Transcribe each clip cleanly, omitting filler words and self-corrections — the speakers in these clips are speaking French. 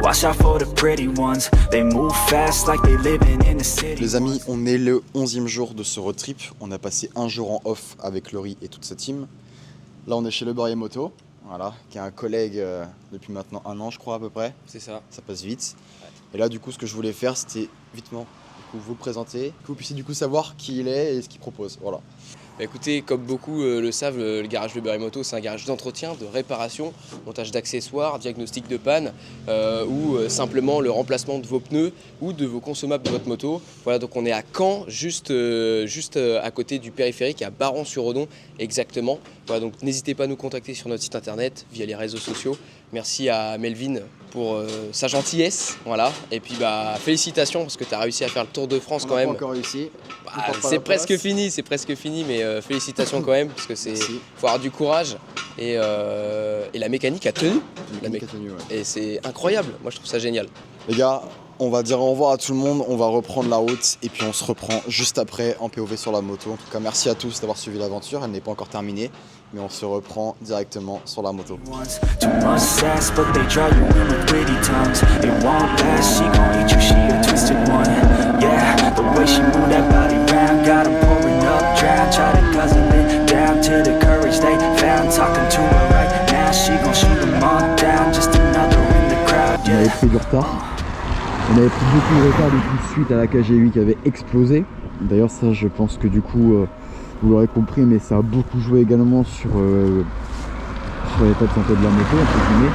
Watch out for the pretty ones. They move fast like they living in the city. Les amis, on est le 11e jour de ce road trip. On a passé un jour en off avec Laurie et toute sa team. Là, on est chez Le Beurrier Moto, voilà, qui est un collègue depuis maintenant 1 an, je crois, à peu près. C'est ça. Ça passe vite. Ouais. Et là, du coup, ce que je voulais faire, c'était vitement vous présenter, que vous puissiez du coup savoir qui il est et ce qu'il propose. Voilà. Bah écoutez, comme beaucoup le savent, le garage Le Beurrier Moto, c'est un garage d'entretien, de réparation, montage d'accessoires, diagnostic de panne ou simplement le remplacement de vos pneus ou de vos consommables de votre moto. Voilà, donc on est à Caen, juste à côté du périphérique, à Baron-sur-Odon exactement. Voilà, donc n'hésitez pas à nous contacter sur notre site internet, via les réseaux sociaux. Merci à Melvin pour sa gentillesse, voilà. Et puis bah félicitations parce que tu as réussi à faire le Tour de France quand même. On n'a pas encore réussi. Bah, c'est presque fini, mais félicitations quand même parce que c'est faut avoir du courage et la mécanique a tenu. Et c'est incroyable. Moi je trouve ça génial. Les gars, on va dire au revoir à tout le monde. On va reprendre la route et puis on se reprend juste après en POV sur la moto. En tout cas, merci à tous d'avoir suivi l'aventure. Elle n'est pas encore terminée, mais on se reprend directement sur la moto. Too much sass, but they draw you in with pretty tongues. It won't last, she gon' eat you, she a twisted one. Yeah, the way she move that body round, got 'em pouring up, drown, try to guzzle it down to the courage they found. Talking to her right now, she gon' shoot 'em all down, just another in the crowd. On avait pris du retard. On avait pris beaucoup de retard du coup suite à la KG8 qui avait explosé. D'ailleurs ça je pense que du coup vous l'aurez compris, mais ça a beaucoup joué également sur l'état de santé de la moto entre guillemets.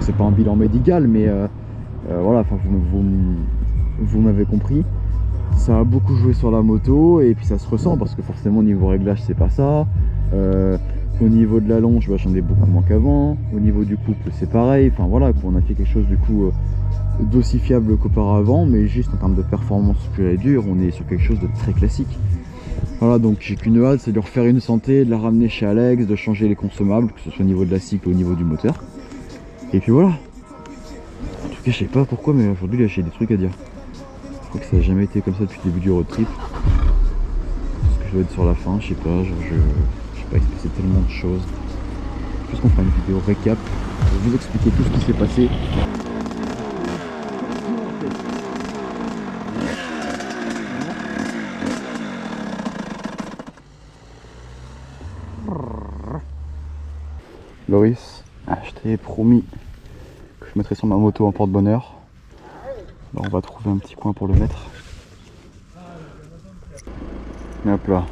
C'est pas un bilan médical, mais voilà, enfin vous m'avez compris. Ça a beaucoup joué sur la moto et puis ça se ressent parce que forcément au niveau réglage c'est pas ça. Au niveau de la longe, bah, j'en ai beaucoup moins qu'avant. Au niveau du couple c'est pareil. Enfin voilà, on a fait quelque chose du coup d'aussi fiable qu'auparavant, mais juste en termes de performance pure et dure, on est sur quelque chose de très classique. Voilà, donc j'ai qu'une hâte, c'est de refaire une santé, de la ramener chez Alex, de changer les consommables, que ce soit au niveau de la cycle ou au niveau du moteur. Et puis voilà. En tout cas, je sais pas pourquoi, mais aujourd'hui, là, j'ai des trucs à dire. Je crois que ça n'a jamais été comme ça depuis le début du road trip. Parce que je dois être sur la fin, je sais pas, je sais pas expliquer tellement de choses. Juste qu'on fera une vidéo récap, pour vous expliquer tout ce qui s'est passé. Loris, je t'avais promis que je mettrais sur ma moto en porte-bonheur. Alors on va trouver un petit coin pour le mettre. Et hop là.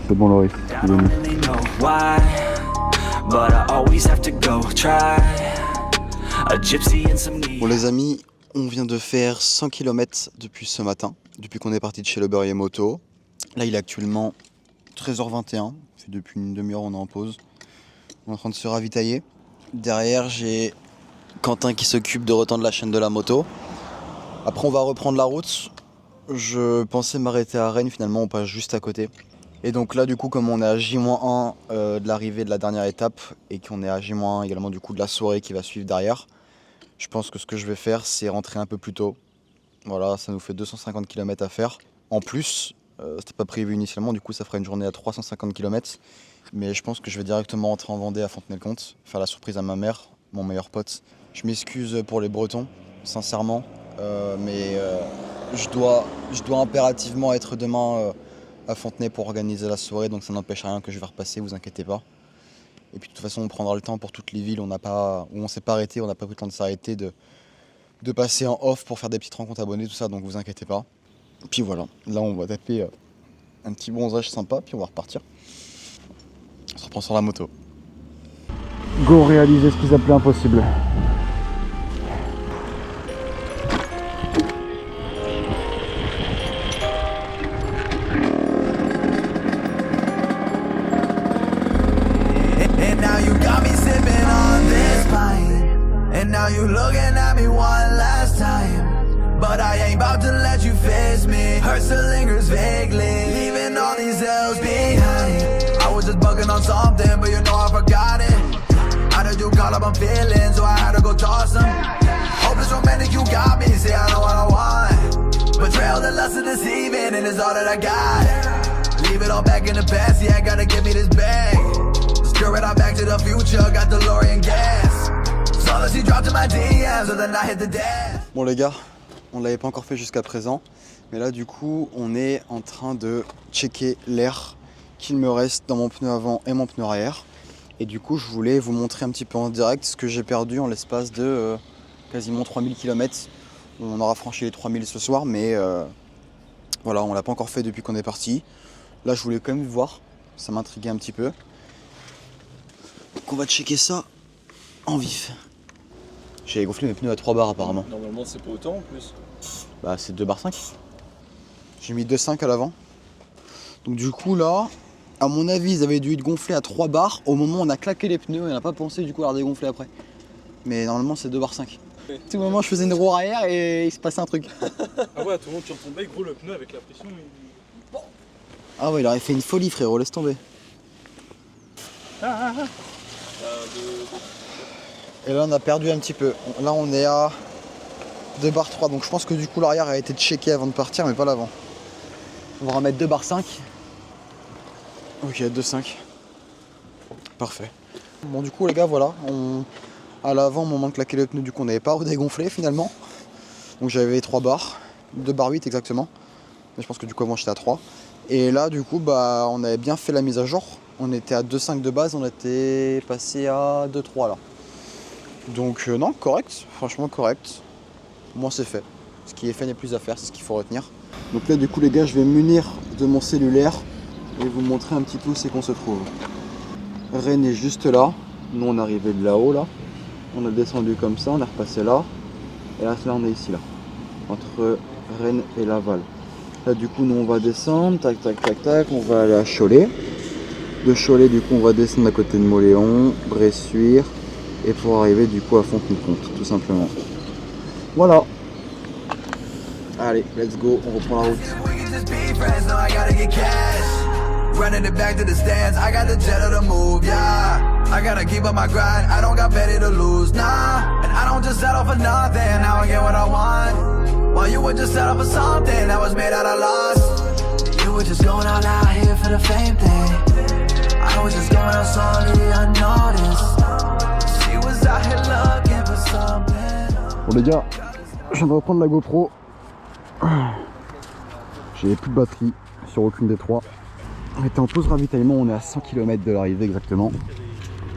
C'est bon Loris, il est mis. Bon les amis, on vient de faire 100 km depuis ce matin, depuis qu'on est parti de chez Le Beurrier Moto. Là il est actuellement 13h21. Depuis une demi-heure on est en pause. On est en train de se ravitailler. Derrière j'ai Quentin qui s'occupe de retendre la chaîne de la moto. Après on va reprendre la route. Je pensais m'arrêter à Rennes, finalement on passe juste à côté. Et donc là du coup comme on est à J-1 de l'arrivée de la dernière étape et qu'on est à J-1 également du coup de la soirée qui va suivre derrière, je pense que ce que je vais faire c'est rentrer un peu plus tôt. Voilà, ça nous fait 250 km à faire. En plus, c'était pas prévu initialement, du coup ça fera une journée à 350 km. Mais je pense que je vais directement rentrer en Vendée à Fontenay-le-Comte, faire la surprise à ma mère, mon meilleur pote. Je m'excuse pour les Bretons, sincèrement, mais je dois impérativement être demain à Fontenay pour organiser la soirée, donc ça n'empêche rien que je vais repasser, vous inquiétez pas. Et puis de toute façon on prendra le temps pour toutes les villes où on s'est pas arrêté, on n'a pas pris le temps de s'arrêter, de passer en off pour faire des petites rencontres abonnés, tout ça, donc vous inquiétez pas. Puis voilà, là on va taper un petit bronzage sympa, puis on va repartir. On se reprend sur la moto. Go réaliser ce qu'ils appelaient impossible. And now you got me sipping on this pint. And now you looking at me one last time. But I ain't about to let you face me. Hurt still lingers vaguely, leaving all these L's behind. I was just bugging on something, but you know I forgot it. How did you call up my feelings, so I had to go toss them. Hope it's romantic, you got me, say I know what I want. Betrayal, the lust of deceiving, and it's all that I got. Leave it all back in the past, yeah, I gotta give me this bag. Screw it, I'm back to the future, got DeLorean gas. So Call her, she dropped in my DMs, so then I hit the dash. Bon les gars, on l'avait pas encore fait jusqu'à présent, mais là du coup on est en train de checker l'air qu'il me reste dans mon pneu avant et mon pneu arrière. Et du coup je voulais vous montrer un petit peu en direct ce que j'ai perdu en l'espace de quasiment 3000 km. On aura franchi les 3000 ce soir, mais voilà, on l'a pas encore fait depuis qu'on est parti. Là je voulais quand même voir, ça m'intriguait un petit peu. Donc on va checker ça en vif. J'ai gonflé mes pneus à 3 bars apparemment. Normalement c'est pas autant en plus. Bah c'est 2 bars 5. J'ai mis 2,5 à l'avant. Donc du coup là, à mon avis ils avaient dû être gonflés à 3 bars au moment où on a claqué les pneus et on n'a pas pensé du coup à les dégonfler après. Mais normalement c'est 2 bars 5. Oui. Tout moment je faisais une roue arrière et il se passait un truc. Ah ouais, à tout le monde tu retombais, gros le pneu avec la pression. Ah ouais il aurait fait une folie frérot, laisse tomber. Et là on a perdu un petit peu. Là on est à 2 bars 3, donc je pense que du coup l'arrière a été checké avant de partir mais pas l'avant. On va remettre 2 bars 5. Ok, 2,5. Parfait. Bon du coup les gars voilà, à l'avant au moment de claquer le pneu du coup on n'avait pas redégonflé finalement. Donc j'avais 3 bars, 2 bars 8 exactement. Mais je pense que du coup avant j'étais à 3. Et là du coup bah on avait bien fait la mise à jour. On était à 2,5 de base, on était passé à 2,3 là. Donc non, correct, franchement correct. Moi c'est fait. Ce qui est fait n'est plus à faire, c'est ce qu'il faut retenir. Donc là du coup les gars je vais me munir de mon cellulaire et vous montrer un petit peu où c'est qu'on se trouve. Rennes est juste là. Nous on est arrivé de là-haut là. On a descendu comme ça, on est repassé là. Et là on est ici là. Entre Rennes et Laval. Là du coup nous on va descendre, tac tac tac tac, on va aller à Cholet. De Cholet du coup on va descendre à côté de Moléon, Bressuire. Et pour arriver du coup à Fontenay-le-Comte, tout simplement. Voilà. Allez, let's go, on reprend la route. We can just be friends, no, I gotta get cash. Running it back to the stands, I got the cheddar to move, yeah. I gotta keep up my grind, I don't got petty to lose, nah. And I don't just settle for nothing, now I get what I want. While you would just settle for something that was made out of loss. You were just going all out here for the fame thing. I was just going on slowly unnoticed. She was out here looking for something. Bon les gars, je viens de reprendre la GoPro. J'ai plus de batterie sur aucune des trois. On était en pause ravitaillement, on est à 100 km de l'arrivée exactement.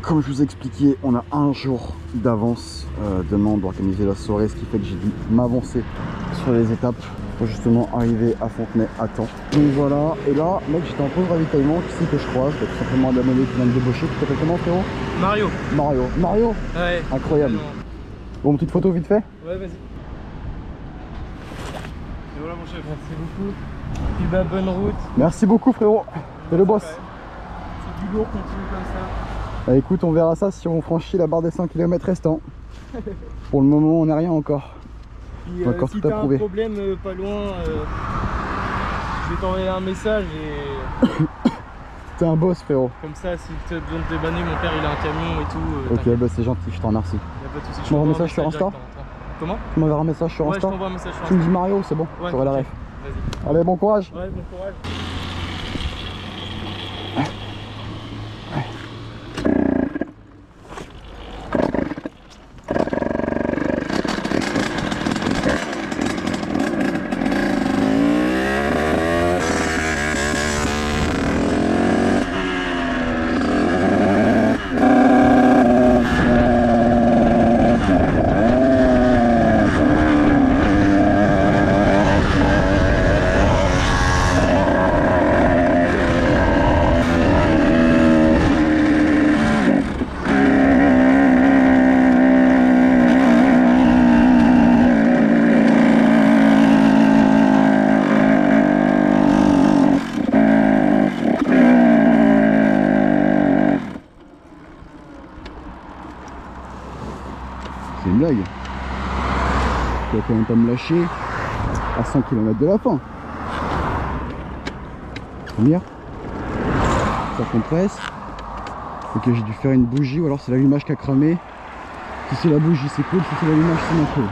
Comme je vous ai expliqué, on a un jour d'avance. Demain on doit organiser la soirée, ce qui fait que j'ai dû m'avancer sur les étapes pour justement arriver à Fontenay à temps. Donc voilà, et là mec j'étais en pause ravitaillement, qui c'est que je croise, tout simplement un abonné qui vient de débaucher. Tu t'appelles comment frérot? Mario. Mario Ouais. Incroyable. Bon, petite photo vite fait. Ouais, vas-y. Et voilà mon chef. Merci beaucoup. Puis bah bonne route. Merci beaucoup frérot. T'es le boss. C'est du lourd, continue comme ça. Bah écoute, on verra ça si on franchit la barre des 100 km restants. Pour le moment, on n'a rien encore. Puis Encore si tout à t'as un prouver. problème pas loin, je vais t'envoyer un message et T'es un boss frérot. comme ça si tu as besoin de débanner, mon père il a un camion et tout. Ok, bah c'est gentil, je te remercie. Y a pas de soucis. Tu m'envoies un message sur Insta? Comment? Tu m'enverras un message sur Ouais, je Insta. t'envoie un message sur Tu me Insta. dis Mario, c'est bon, Ouais, j'aurai la ok. ref. Vas-y. Allez, bon courage. Ouais, bon courage. C'est une blague. Tu vas quand même pas me lâcher à 100 km de la fin. Première. Ça compresse. Ok, j'ai dû faire une bougie ou alors c'est l'allumage qui a cramé. Si c'est la bougie c'est cool, si c'est l'allumage c'est moins cool.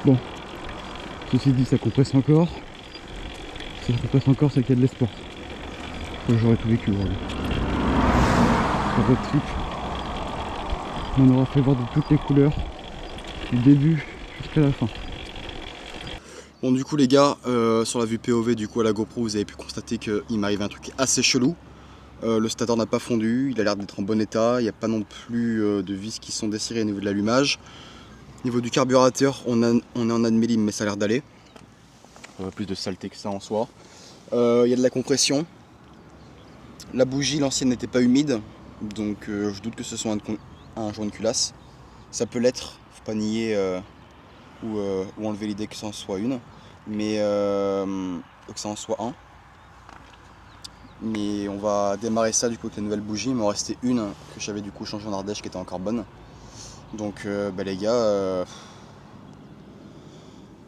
Bon. Ceci dit ça compresse encore. Si ça compresse encore c'est qu'il y a de l'espoir. J'aurais tout vécu aujourd'hui. Ça va être trip. On aura fait voir de toutes les couleurs, du début jusqu'à la fin. Bon du coup les gars, sur la vue POV du coup à la GoPro vous avez pu constater qu'il m'arrive un truc assez chelou. Le stator n'a pas fondu, il a l'air d'être en bon état, il n'y a pas non plus de vis qui sont desserrées au niveau de l'allumage. Au niveau du carburateur, on est en admillim mais ça a l'air d'aller. Plus de saleté que ça en soi. Il y a de la compression. La bougie, l'ancienne n'était pas humide, donc je doute que ce soit un joint de culasse. Ça peut l'être, faut pas nier ou enlever l'idée que ça en soit une, mais que ça en soit un. Mais on va démarrer ça du coup avec la nouvelle bougie. Il m'en restait une que j'avais du coup changée en Ardèche qui était encore bonne. Donc les gars,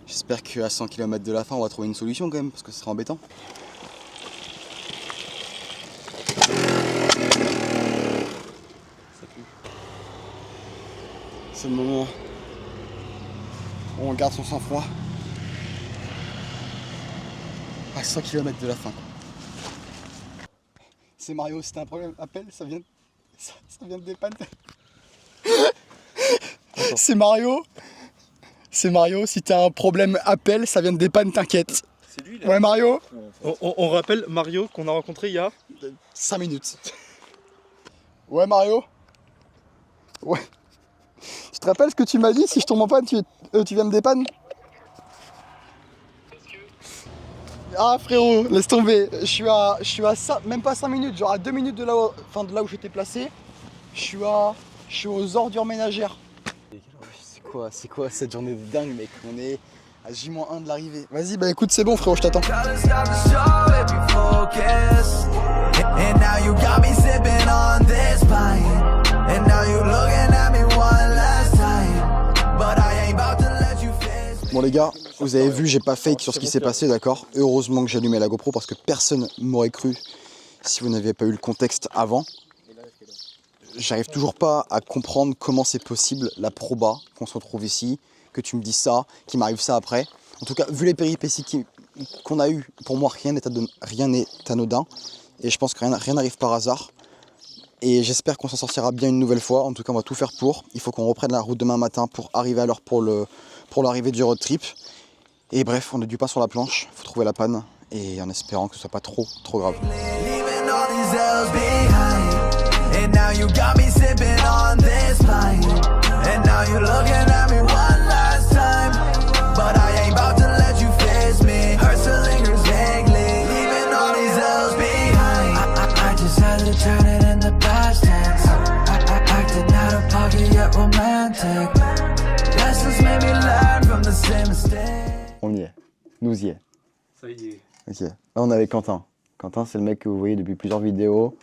j'espère qu'à 100 km de la fin on va trouver une solution quand même parce que ce serait embêtant. C'est le moment où on garde son sang-froid à 100 km de la fin. C'est Mario, si t'as un problème, appelle, ça vient de dépanne. C'est Mario, si t'as un problème, appelle, ça vient de dépanne, t'inquiète. C'est lui là. Ouais Mario. On rappelle Mario qu'on a rencontré il y a 5 minutes. Ouais Mario. Ouais. Tu te rappelles ce que tu m'as dit? Si je tombe en panne, tu viens me dépanner? Ah frérot, laisse tomber. Je suis à même pas 5 minutes, genre à 2 minutes de là où j'étais placé. Je suis aux ordures ménagères. C'est quoi cette journée de dingue mec? On est à J-1 de l'arrivée. Vas-y bah écoute c'est bon frérot, je t'attends. And now you got me sipping on this pint. And now you looking at me one last time. But I ain't about to let you face me. Bon les gars, vous avez vu, j'ai pas fake sur ce qui s'est passé, d'accord? Heureusement que j'ai allumé la GoPro parce que personne m'aurait cru si vous n'aviez pas eu le contexte avant. J'arrive toujours pas à comprendre comment c'est possible, la proba, qu'on se retrouve ici, que tu me dis ça, qu'il m'arrive ça après. En tout cas, vu les péripéties qu'on a eues, pour moi rien n'est anodin. Et je pense que rien n'arrive par hasard. Et j'espère qu'on s'en sortira bien une nouvelle fois. En tout cas, on va tout faire pour. Il faut qu'on reprenne la route demain matin pour arriver à l'heure pour l'arrivée du road trip. Et bref, on est du pain sur la planche. Il faut trouver la panne. Et en espérant que ce soit pas trop grave. Leaving all these L's behind. And now you got me sipping on this pint. And now you looking at me one last time. But I ain't about to let you face me. Hurt still lingers vaguely. Leaving all these L's behind. I just had to turn it into past tense. Acting out of pocket yet romantic. Lessons made me learn from the same mistake. On y est. Nous y est. Ça y est. Ok. Là, on est avec Quentin. Quentin, c'est le mec que vous voyez depuis plusieurs vidéos.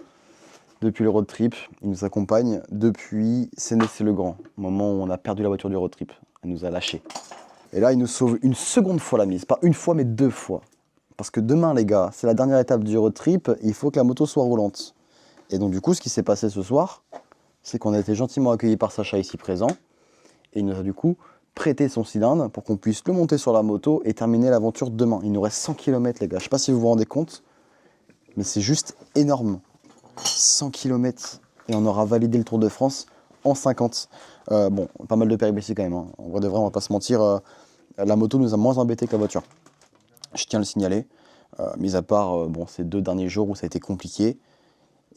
Depuis le road trip, il nous accompagne depuis Séné-c'est-le-Grand, au moment où on a perdu la voiture du road trip. Elle nous a lâchés. Et là, il nous sauve une seconde fois la mise. Pas une fois, mais 2 fois. Parce que demain, les gars, c'est la dernière étape du road trip. Il faut que la moto soit roulante. Et donc, du coup, ce qui s'est passé ce soir, c'est qu'on a été gentiment accueillis par Sacha ici présent. Et il nous a du coup prêté son cylindre pour qu'on puisse le monter sur la moto et terminer l'aventure demain. Il nous reste 100 km, les gars. Je sais pas si vous vous rendez compte, mais c'est juste énorme. 100 km et on aura validé le Tour de France en 50. Bon, pas mal de péripéties quand même. Hein. En vrai de vrai, on va pas se mentir, la moto nous a moins embêté que la voiture. Je tiens à le signaler. Mis à part ces 2 derniers jours où ça a été compliqué.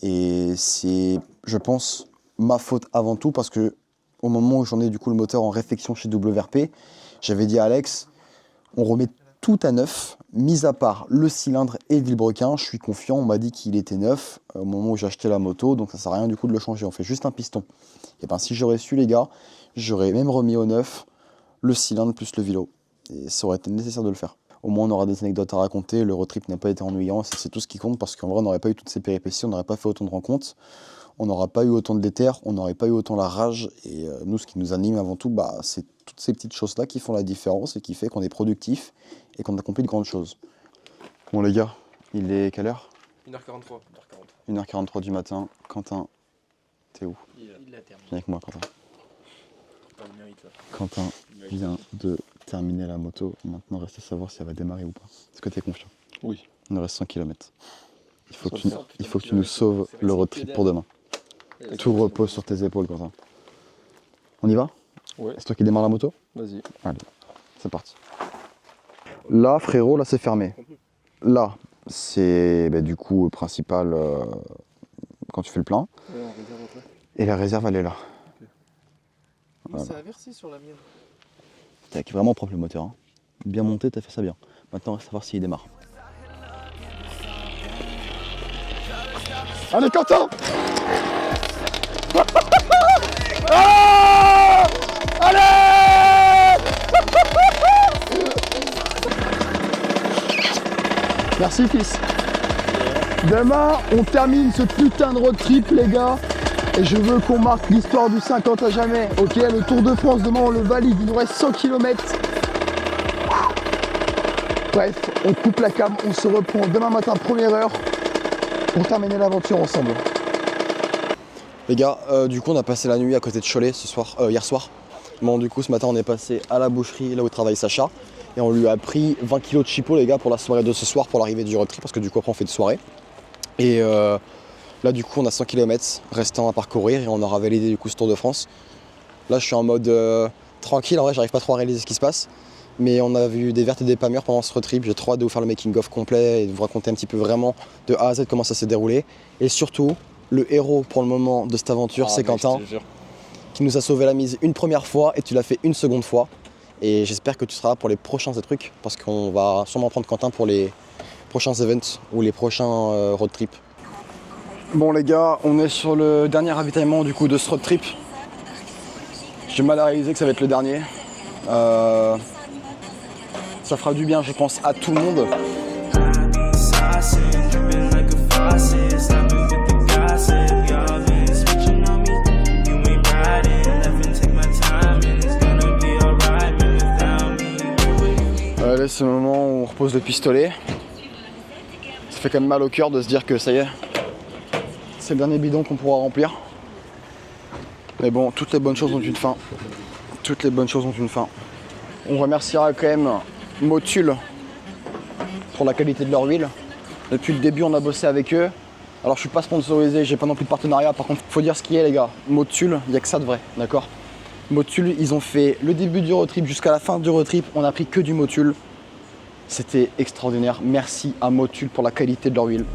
Et c'est, je pense, ma faute avant tout parce que au moment où j'en ai du coup le moteur en réfection chez WRP, j'avais dit à Alex, on remet tout à neuf, mis à part le cylindre et le vilebrequin. Je suis confiant, on m'a dit qu'il était neuf au moment où j'ai acheté la moto, donc ça sert à rien du coup de le changer, on fait juste un piston. Et ben si j'aurais su les gars, j'aurais même remis au neuf le cylindre plus le vilo. Et ça aurait été nécessaire de le faire. Au moins on aura des anecdotes à raconter, le road trip n'a pas été ennuyant, c'est tout ce qui compte parce qu'en vrai on n'aurait pas eu toutes ces péripéties, on n'aurait pas fait autant de rencontres, on n'aura pas eu autant de déter, on n'aurait pas eu autant la rage. Et nous ce qui nous anime avant tout, c'est toutes ces petites choses là qui font la différence et qui fait qu'on est productif et qu'on accomplit de grandes choses. Bon les gars, il est quelle heure? 1h43. 1h43 du matin. Quentin, t'es où? Il la termine. Viens avec moi Quentin. Quentin vient de terminer la moto. Maintenant reste à savoir si elle va démarrer ou pas. Est-ce que t'es confiant? Oui. Il nous reste 100 km. Il faut que tu nous sauves le road trip pour demain. Tout repose sur tes épaules Quentin. On y va? Ouais. C'est toi qui démarre la moto? Vas-y. Allez, c'est parti. Là, frérot, là c'est fermé. Là, c'est du coup principal quand tu fais le plein. Ouais, on regarde après. Et la réserve, elle est là. Moi, c'est averti sur la mienne. Tac, vraiment propre le moteur. Hein. Bien monté, t'as fait ça bien. Maintenant, on va savoir s'il démarre. Allez, Quentin! Ah! Allez! Merci, fils. Demain, on termine ce putain de road trip, les gars. Et je veux qu'on marque l'histoire du 50 à jamais. Ok, le Tour de France, demain, on le valide. Il nous reste 100 km. Bref, on coupe la cam. On se reprend demain matin, première heure, pour terminer l'aventure ensemble. Les gars, du coup, on a passé la nuit à côté de Cholet hier soir. Bon, du coup, ce matin, on est passé à la boucherie, là où travaille Sacha. Et on lui a pris 20 kg de chipot, les gars, pour la soirée de ce soir, pour l'arrivée du road trip, parce que du coup, après, on fait une soirée. Et là, du coup, on a 100 km restants à parcourir et on aura validé du coup ce Tour de France. Là, je suis en mode tranquille, en vrai, j'arrive pas trop à réaliser ce qui se passe. Mais on a vu des vertes et des pas mûres pendant ce road trip. J'ai trop hâte de vous faire le making-of complet et de vous raconter un petit peu vraiment de A à Z comment ça s'est déroulé. Et surtout, le héros pour le moment de cette aventure, c'est Quentin, qui nous a sauvé la mise une première fois et tu l'as fait une seconde fois. Et j'espère que tu seras là pour les prochains trucs, parce qu'on va sûrement prendre Quentin pour les prochains events ou les prochains road trips. Bon les gars, on est sur le dernier ravitaillement du coup de ce road trip. J'ai mal à réaliser que ça va être le dernier. Ça fera du bien, je pense, à tout le monde. Allez, c'est le moment où on repose le pistolet. Ça fait quand même mal au cœur de se dire que ça y est, c'est le dernier bidon qu'on pourra remplir. Mais bon, toutes les bonnes choses ont une fin. Toutes les bonnes choses ont une fin. On remerciera quand même Motul pour la qualité de leur huile. Depuis le début, on a bossé avec eux. Alors, je suis pas sponsorisé, j'ai pas non plus de partenariat. Par contre, faut dire ce qui est, les gars. Motul, il n'y a que ça de vrai, d'accord? Motul, ils ont fait le début du road trip jusqu'à la fin du road trip. On a pris que du Motul. C'était extraordinaire. Merci à Motul pour la qualité de leur huile.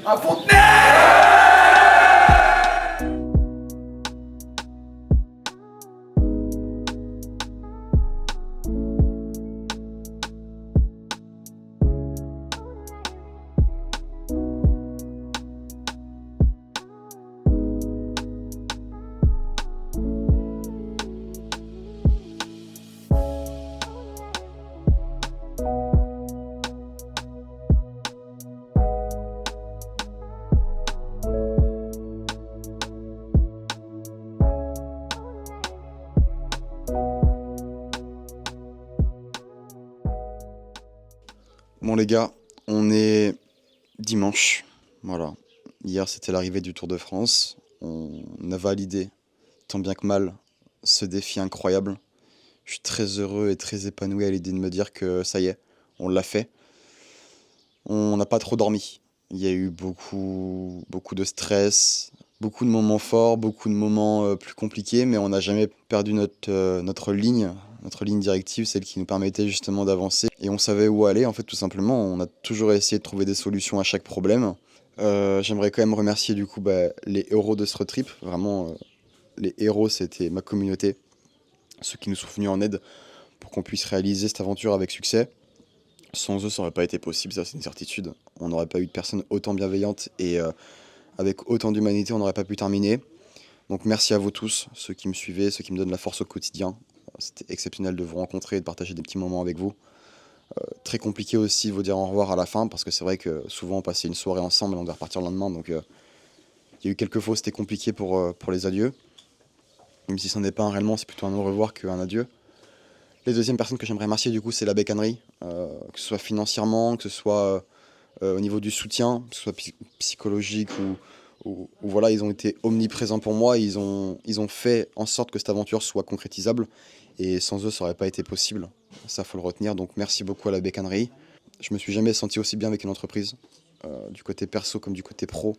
À Fontenay! Bon les gars, on est dimanche, voilà. Hier c'était l'arrivée du Tour de France. On a validé, tant bien que mal, ce défi incroyable. Je suis très heureux et très épanoui à l'idée de me dire que ça y est, on l'a fait. On n'a pas trop dormi. Il y a eu beaucoup de stress, beaucoup de moments forts, beaucoup de moments plus compliqués, mais on n'a jamais perdu notre ligne directive, celle qui nous permettait justement d'avancer. Et on savait où aller, en fait, tout simplement. On a toujours essayé de trouver des solutions à chaque problème. J'aimerais quand même remercier du coup les héros de ce road trip. Vraiment, les héros, c'était ma communauté, ceux qui nous sont venus en aide pour qu'on puisse réaliser cette aventure avec succès. Sans eux, ça n'aurait pas été possible, ça c'est une certitude. On n'aurait pas eu de personnes autant bienveillantes et avec autant d'humanité, on n'aurait pas pu terminer. Donc merci à vous tous, ceux qui me suivez, ceux qui me donnent la force au quotidien. C'était exceptionnel de vous rencontrer et de partager des petits moments avec vous. Très compliqué aussi de vous dire au revoir à la fin, parce que c'est vrai que souvent on passait une soirée ensemble et on devait repartir le lendemain. Donc il y a eu quelques fois, c'était compliqué pour les adieux. Même si ce n'est pas un réellement, c'est plutôt un au revoir qu'un adieu. Les deuxièmes personnes que j'aimerais remercier du coup, c'est la bécannerie, que ce soit financièrement, que ce soit au niveau du soutien, que ce soit psychologique ou voilà, ils ont été omniprésents pour moi, ils ont fait en sorte que cette aventure soit concrétisable et sans eux ça n'aurait pas été possible, ça faut le retenir, donc merci beaucoup à la bécannerie. Je me suis jamais senti aussi bien avec une entreprise, du côté perso comme du côté pro.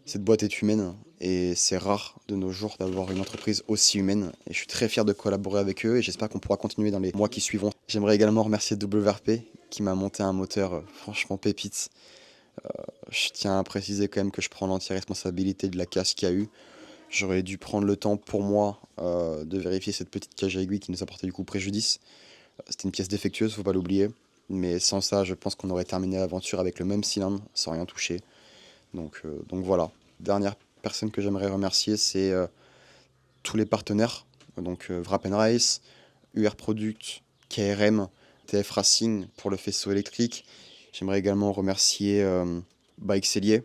Cette boîte est humaine et c'est rare de nos jours d'avoir une entreprise aussi humaine et je suis très fier de collaborer avec eux et j'espère qu'on pourra continuer dans les mois qui suivront. J'aimerais également remercier WRP qui m'a monté un moteur franchement pépite. Je tiens à préciser quand même que je prends l'entière responsabilité de la casse qu'il y a eu. J'aurais dû prendre le temps pour moi de vérifier cette petite cage à aiguille qui nous a porté du coup préjudice. C'était une pièce défectueuse, faut pas l'oublier. Mais sans ça, je pense qu'on aurait terminé l'aventure avec le même cylindre, sans rien toucher. Donc voilà. Dernière personne que j'aimerais remercier, c'est tous les partenaires. Donc Wrap & Race, UR Product, KRM, TF Racing pour le faisceau électrique. J'aimerais également remercier Bike Cellier,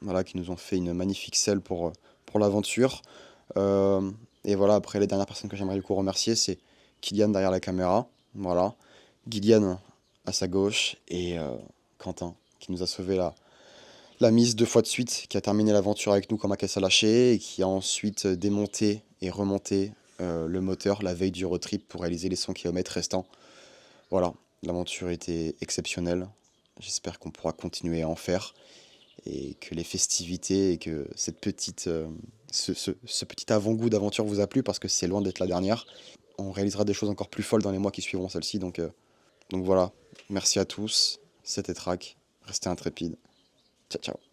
voilà, qui nous ont fait une magnifique selle pour l'aventure. Et voilà, après les dernières personnes que j'aimerais du coup remercier, c'est Kylian derrière la caméra, voilà, Gillian à sa gauche et Quentin qui nous a sauvé la mise 2 fois de suite, qui a terminé l'aventure avec nous quand ma caisse a lâché et qui a ensuite démonté et remonté le moteur la veille du road trip pour réaliser les 100 km restants. Voilà, l'aventure était exceptionnelle. J'espère qu'on pourra continuer à en faire et que les festivités et que cette petite, ce petit avant-goût d'aventure vous a plu parce que c'est loin d'être la dernière. On réalisera des choses encore plus folles dans les mois qui suivront celle-ci. Donc voilà, merci à tous. C'était Track, restez intrépides. Ciao, ciao.